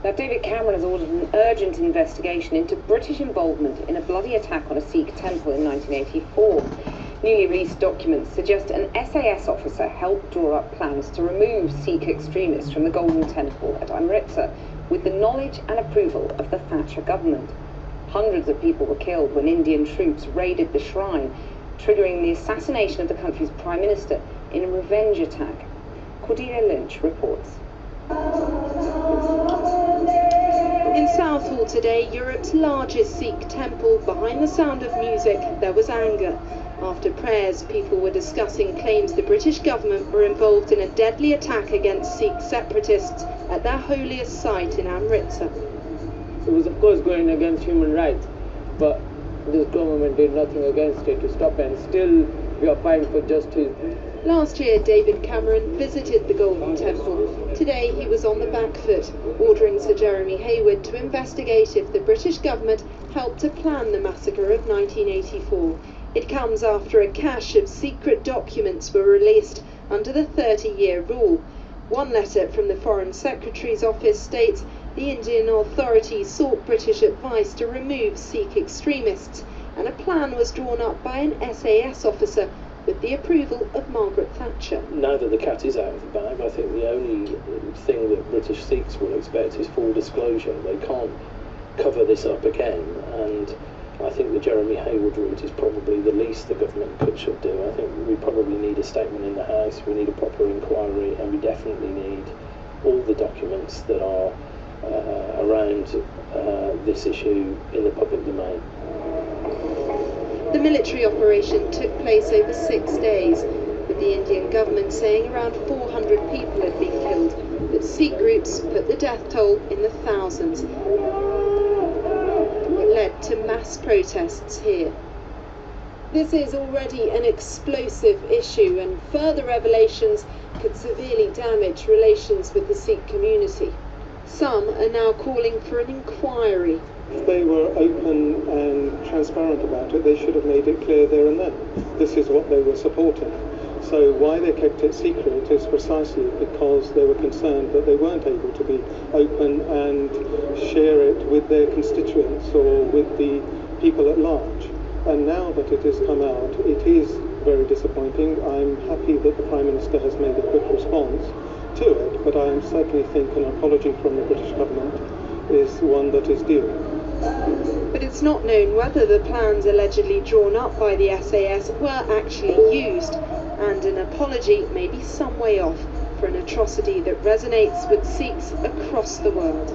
Now, David Cameron has ordered an urgent investigation into British involvement in a bloody attack on a Sikh temple in 1984. Newly released documents suggest an SAS officer helped draw up plans to remove Sikh extremists from the Golden Temple at Amritsar, with the knowledge and approval of the Thatcher government. Hundreds of people were killed when Indian troops raided the shrine, triggering the assassination of the country's Prime Minister in a revenge attack. Cordelia Lynch reports. In Southall today, Europe's largest Sikh temple, behind the sound of music, there was anger. After prayers, people were discussing claims the British government were involved in a deadly attack against Sikh separatists at their holiest site in Amritsar. It was, of course, going against human rights, but this government did nothing against it to stop it, and still we are fighting for justice. Last year, David Cameron visited the Golden Temple. Today, he was on the back foot, ordering Sir Jeremy Hayward to investigate if the British government helped to plan the massacre of 1984. It comes after a cache of secret documents were released under the 30-year rule. One letter from the Foreign Secretary's office states the Indian authorities sought British advice to remove Sikh extremists, and a plan was drawn up by an SAS officer with the approval of Margaret Thatcher. Now that the cat is out of the bag, I think the only thing that British Sikhs will expect is full disclosure. They can't cover this up again, and I think the Jeremy Hayward route is probably the least the government should do. I think we probably need a statement in the House, we need a proper inquiry, and we definitely need all the documents that are around this issue in the public domain. The military operation took place over 6 days, with the Indian government saying around 400 people had been killed, but Sikh groups put the death toll in the thousands. It led to mass protests here. This is already an explosive issue, and further revelations could severely damage relations with the Sikh community. Some are now calling for an inquiry. If they were open and transparent about it, they should have made it clear there and then. This is what they were supporting. So why they kept it secret is precisely because they were concerned that they weren't able to be open and share it with their constituents or with the people at large. And now that it has come out, it is very disappointing. I'm happy that the Prime Minister has made a quick response to it, but I certainly think an apology from the British government is one that is due. But it's not known whether the plans allegedly drawn up by the SAS were actually used, and an apology may be some way off for an atrocity that resonates with Sikhs across the world.